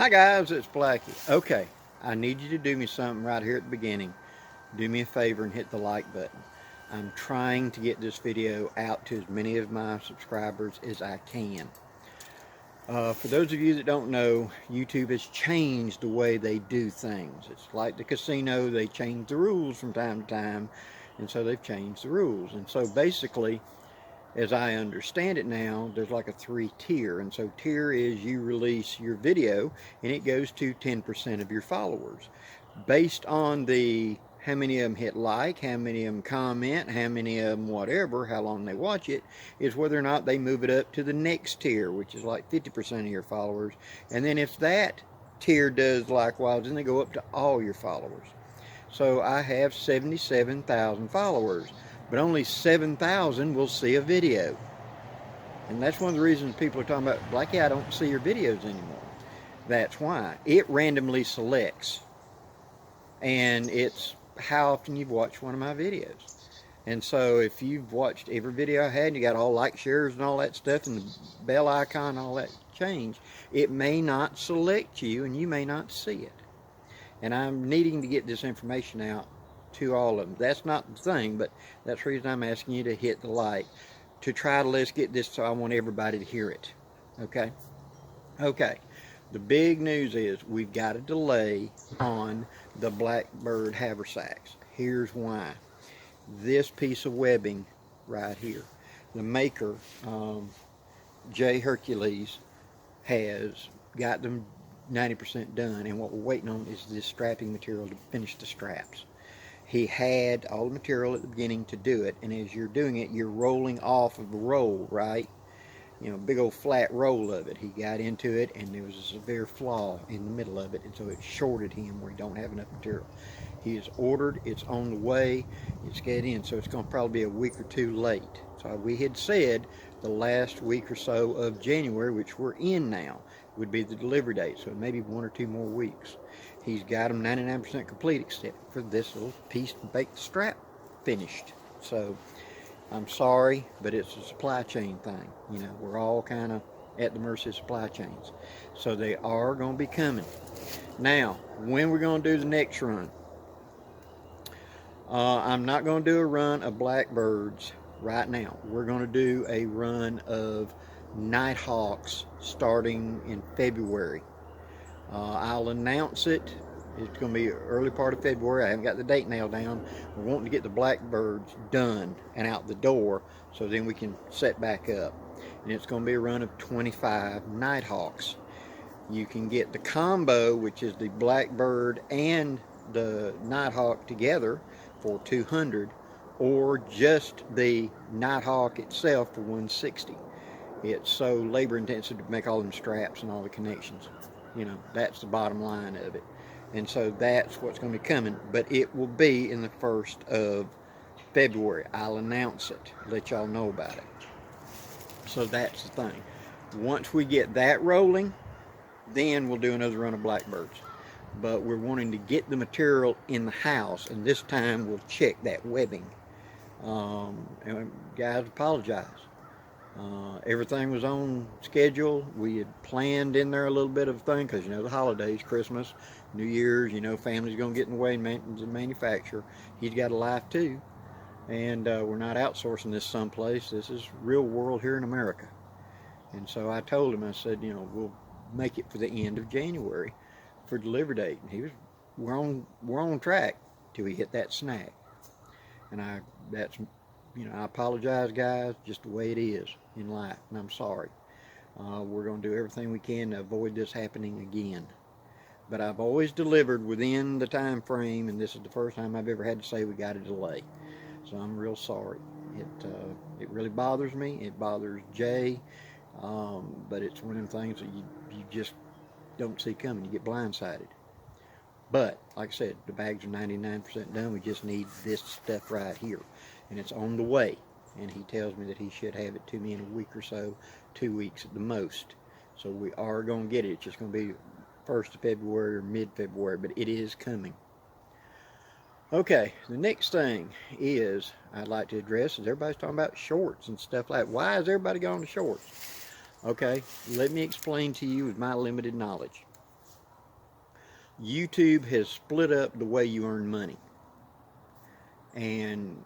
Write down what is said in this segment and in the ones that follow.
Hi guys, it's Blackie. Okay, I need you to do me something right here at the beginning. Do me a favor and hit the like button. I'm trying to get this video out to as many of my subscribers as I can. For those of you that don't know, YouTube has changed the way they do things. It's like the casino, they change the rules from time to time, and so they've changed the rules. And so basically, as I understand it now, there's like a 3-tier. And so tier is you release your video and it goes to 10% of your followers. Based on the how many of them hit like, how many of them comment, how many of them whatever, how long they watch it, is whether or not they move it up to the next tier, which is like 50% of your followers. And then if that tier does likewise, then they go up to all your followers. So I have 77,000 followers, but only 7,000 will see a video. And that's one of the reasons people are talking about, Blackie, I don't see your videos anymore. That's why. It randomly selects. And it's how often you've watched one of my videos. And so if you've watched every video I had and you got all like, shares and all that stuff and the bell icon and all that change, it may not select you and you may not see it. And I'm needing to get this information out to all of them. That's not the thing, but that's the reason I'm asking you to hit the like, to try to let's get this, so I want everybody to hear it. Okay? Okay. The big news is we've got a delay on the Blackbird haversacks. Here's why. This piece of webbing right here, the maker, J. Hercules, has got them 90% done, and what we're waiting on is this strapping material to finish the straps. He had all the material at the beginning to do it, and as you're doing it, you're rolling off of the roll, right? You know, big old flat roll of it. He got into it, and there was a severe flaw in the middle of it, and so it shorted him where he don't have enough material. He is ordered, it's on the way, it's getting in, so it's going to probably be a week or two late. So we had said the last week or so of January, which we're in now, would be the delivery date, so maybe 1 or 2 more weeks. He's got them 99% complete except for this little piece to make the strap finished. So I'm sorry, but it's a supply chain thing. You know, we're all kind of at the mercy of supply chains. So they are going to be coming. Now, when we're going to do the next run, I'm not going to do a run of Blackbirds right now. We're going to do a run of Nighthawks starting in February. I'll announce it. It's going to be early part of February. I haven't got the date nailed down. We're wanting to get the Blackbirds done and out the door so then we can set back up. And it's going to be a run of 25 Nighthawks. You can get the combo, which is the Blackbird and the Nighthawk together for 200, or just the Nighthawk itself for 160. It's so labor intensive to make all them straps and all the connections. You know, that's the bottom line of it. And so that's what's going to be coming, but it will be in the 1st of February. I'll announce it, let y'all know about it. So that's the thing. Once we get that rolling, then we'll do another run of Blackbirds. But we're wanting to get the material in the house, and this time we'll check that webbing. And guys, apologize. Everything was on schedule. We had planned in there a little bit of thing because, you know, the holidays, Christmas, New Year's, you know, family's going to get in the way and manufacture. He's got a life too. And we're not outsourcing this someplace. This is real world here in America. And so I told him, I said, you know, we'll make it for the end of January for delivery date. And he was, we're on track till we hit that snag. And that's, you know, I apologize, guys, just the way it is in life, and I'm sorry. We're going to do everything we can to avoid this happening again. But I've always delivered within the time frame, and this is the first time I've ever had to say we got a delay. So I'm real sorry. It really bothers me. It bothers Jay, but it's one of the things that you just don't see coming. You get blindsided. But, like I said, the bags are 99% done. We just need this stuff right here. And it's on the way. And he tells me that he should have it to me in a week or so, 2 weeks at the most. So we are going to get it. It's just going to be 1st of February or mid-February, but it is coming. Okay, the next thing is I'd like to address is everybody's talking about shorts and stuff like that. Why is everybody going to shorts? Okay, let me explain to you with my limited knowledge. YouTube has split up the way you earn money. And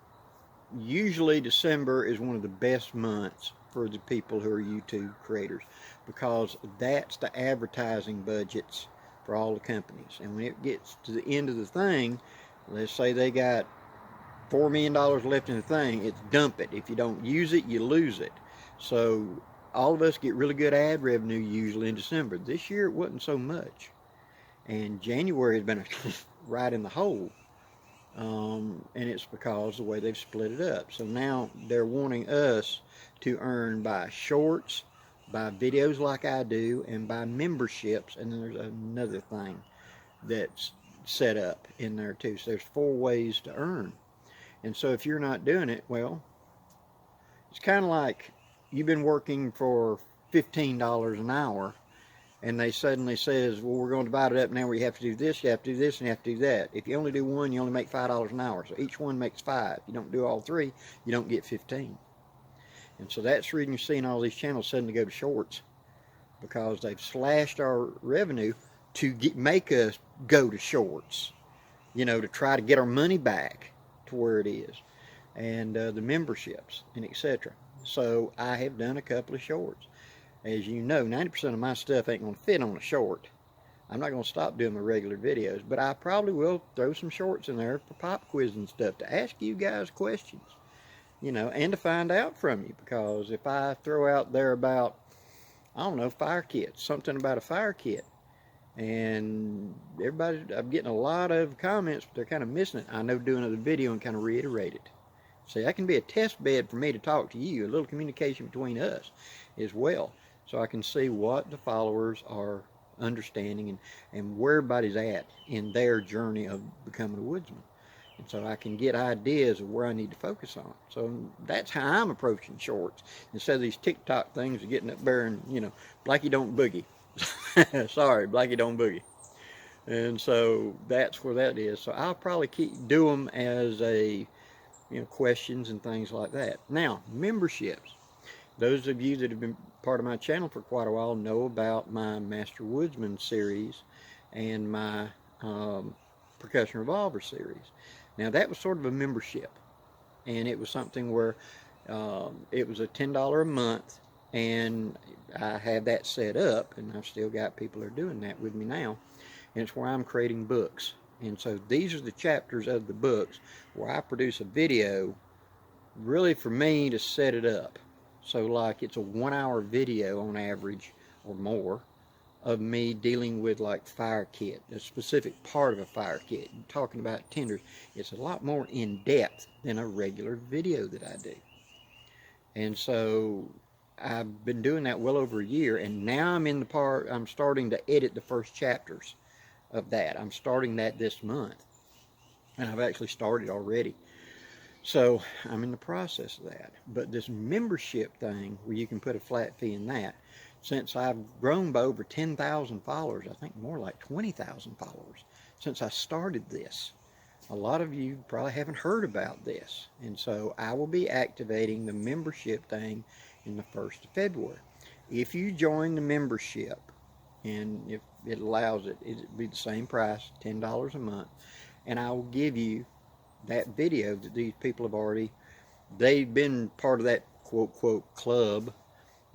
usually December is one of the best months for the people who are YouTube creators, because that's the advertising budgets for all the companies. And when it gets to the end of the thing, let's say they got $4 million left in the thing, it's dump it. If you don't use it, you lose it. So all of us get really good ad revenue usually in December. This year it wasn't so much. And January has been right in the hole. And it's because the way they've split it up. So now they're wanting us to earn by shorts, by videos like I do, and by memberships. And then there's another thing that's set up in there too. So there's 4 ways to earn. And so if you're not doing it, well, it's kind of like you've been working for $15 an hour, and they suddenly says, well, we're going to divide it up now where you have to do this, you have to do this, and you have to do that. If you only do one, you only make $5 an hour. So each one makes 5. You don't do all 3, you don't get 15. And so that's the reason you're seeing all these channels suddenly go to shorts, because they've slashed our revenue to make us go to shorts, to try to get our money back to where it is, and the memberships and etc. So I have done a couple of shorts. As you know, 90% of my stuff ain't going to fit on a short. I'm not going to stop doing my regular videos, but I probably will throw some shorts in there for pop quiz and stuff to ask you guys questions, and to find out from you. Because if I throw out there about, I don't know, fire kits, something about a fire kit, and I'm getting a lot of comments, but they're kind of missing it, I know do another video and kind of reiterate it. See, that can be a test bed for me to talk to you, a little communication between us as well, so I can see what the followers are understanding and where everybody's at in their journey of becoming a woodsman. And so I can get ideas of where I need to focus on. So that's how I'm approaching shorts, instead of these TikTok things of getting up there and, Blackie don't boogie. Sorry, Blackie don't boogie. And so that's where that is. So I'll probably do them as a, questions and things like that. Now, memberships. Those of you that have been part of my channel for quite a while know about my Master Woodsman series and my Percussion Revolver series. Now, that was sort of a membership, and it was something where it was a $10 a month, and I had that set up, and I've still got people that are doing that with me now, and it's where I'm creating books. And so these are the chapters of the books where I produce a video really for me to set it up. So like it's a 1-hour video on average or more of me dealing with like fire kit, a specific part of a fire kit, talking about tenders. It's a lot more in depth than a regular video that I do. And so I've been doing that well over a year, and now I'm starting to edit the first chapters of that. I'm starting that this month, and I've actually started already. So I'm in the process of that. But this membership thing, where you can put a flat fee in that, since I've grown by over 10,000 followers, I think more like 20,000 followers, since I started this. A lot of you probably haven't heard about this. And so I will be activating the membership thing in the 1st of February. If you join the membership, and if it allows it, it'll be the same price, $10 a month, and I will give you that video that these people have they've been part of that quote club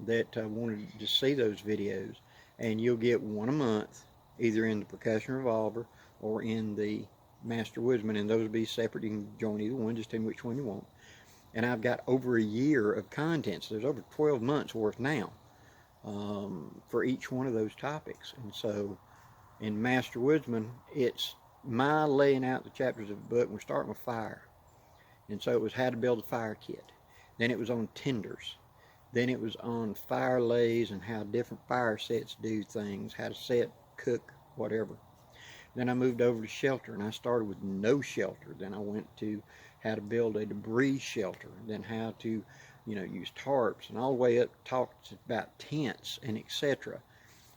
that wanted to see those videos, and you'll get one a month, either in the Percussion Revolver or in the Master Woodsman, and those will be separate. You can join either one, just tell me which one you want. And I've got over a year of content, so there's over 12 months worth now for each one of those topics. And so in Master Woodsman, it's my laying out the chapters of the book. We're starting with fire, and so it was how to build a fire kit. Then it was on tenders. Then it was on fire lays and how different fire sets do things, how to set, cook, whatever. Then I moved over to shelter, and I started with no shelter. Then I went to how to build a debris shelter, then how to, use tarps, and all the way up talked about tents and etc.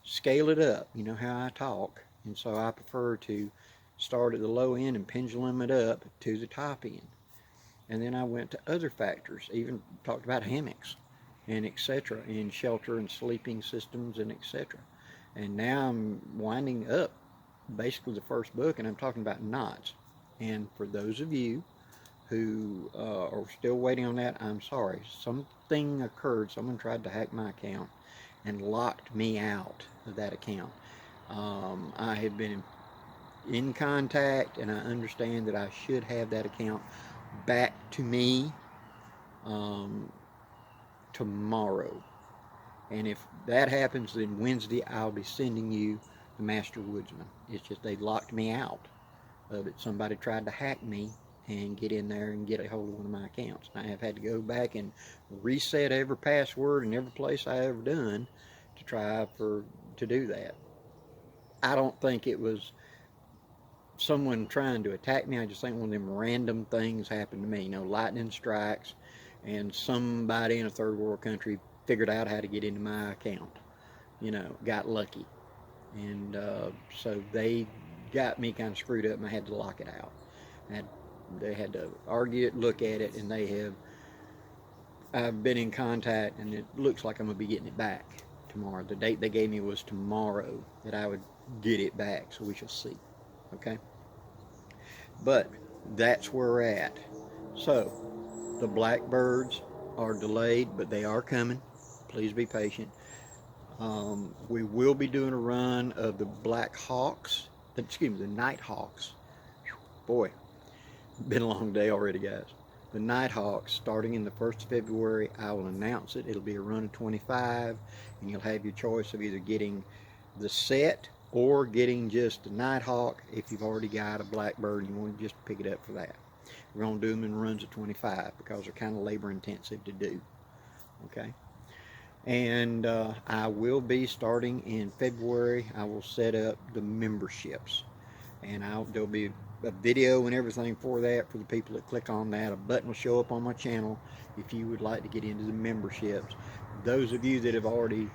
Scale it up, how I talk, and so I prefer to start at the low end and pendulum it up to the top end. And then I went to other factors, even talked about hammocks and etc., and shelter and sleeping systems and etc. And now I'm winding up basically the first book, and I'm talking about knots. And for those of you who are still waiting on that, I'm sorry. Something occurred. Someone tried to hack my account and locked me out of that account. I have been in contact, and I understand that I should have that account back to me um, tomorrow. And if that happens, then Wednesday I'll be sending you the Master Woodsman. It's just they locked me out of it. Somebody tried to hack me and get in there and get a hold of one of my accounts. I have had to go back and reset every password and every place I ever done to try to do that. I don't think it was someone trying to attack me. I just think one of them random things happened to me. Lightning strikes, and somebody in a third world country figured out how to get into my account. Got lucky, and so they got me kind of screwed up, and I had to lock it out. They had to argue it, look at it, and I've been in contact, and it looks like I'm gonna be getting it back tomorrow. The date they gave me was tomorrow that I would get it back, so we shall see. Okay, but that's where we're at. So the blackbirds are delayed, but they are coming. Please be patient. We will be doing a run of the Black Hawks, the Night Hawks. Boy, been a long day already, guys. The Night Hawks, starting in the 1st of February. I will announce it. It'll be a run of 25, and you'll have your choice of either getting the set or getting just a Nighthawk if you've already got a Blackbird and you want to just pick it up for that. We're going to do them in runs of 25 because they're kind of labor intensive to do. Okay. And I will be starting in February. I will set up the memberships, and there'll be a video and everything for that for the people that click on that. A button will show up on my channel if you would like to get into the memberships. Those of you that have already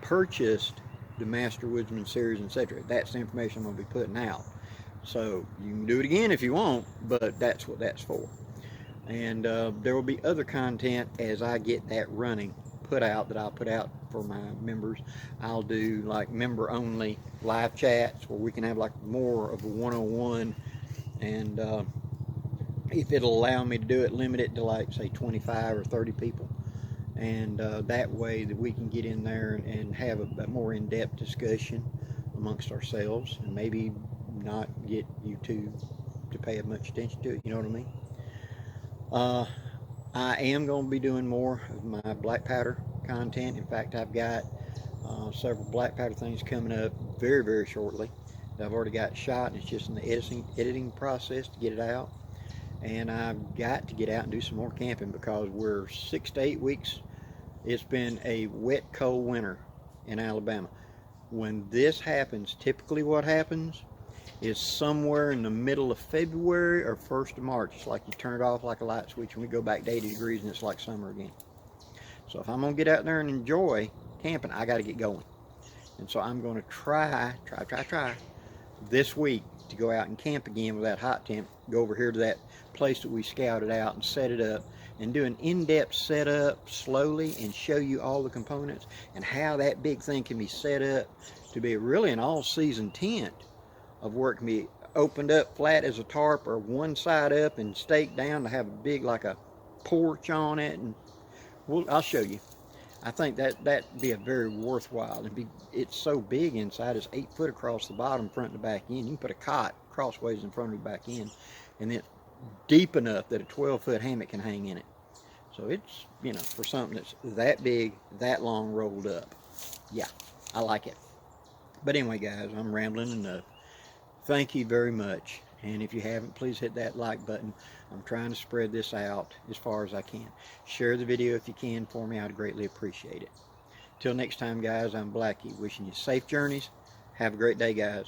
purchased the Master Woodsman series, etc., that's the information I'm going to be putting out. So you can do it again if you want, but that's what that's for. And there will be other content as I get that running put out that I'll put out for my members. I'll do like member only live chats where we can have like more of a one-on-one, and if it'll allow me to do it, limit it to like say 25 or 30 people, and that way that we can get in there and have a more in-depth discussion amongst ourselves, and maybe not get YouTube to pay as much attention to it, you know what I mean? I am going to be doing more of my black powder content. In fact, I've got several black powder things coming up very, very shortly that I've already got shot, and it's just in the editing process to get it out. And I've got to get out and do some more camping because we're 6 to 8 weeks. It's been a wet, cold winter in Alabama. When this happens, typically what happens is somewhere in the middle of February or 1st of March. It's like you turn it off like a light switch and we go back to 80 degrees and it's like summer again. So if I'm going to get out there and enjoy camping, I got to get going. And so I'm going to try this week to go out and camp again with that hot tent. Go over here to that place that we scouted out and set it up and do an in-depth setup slowly and show you all the components and how that big thing can be set up to be really an all-season tent of where it can be opened up flat as a tarp or one side up and staked down to have a big like a porch on it. And I'll show you. I think that'd be a very worthwhile. It's so big inside. It's 8 foot across the bottom, front to back end. You can put a cot crossways in front of the back end, and then deep enough that a 12-foot hammock can hang in it. So it's, for something that's that big, that long, rolled up. Yeah, I like it. But anyway, guys, I'm rambling enough. Thank you very much. And if you haven't, please hit that like button. I'm trying to spread this out as far as I can. Share the video if you can for me. I'd greatly appreciate it. Till next time, guys, I'm Blackie, wishing you safe journeys. Have a great day, guys.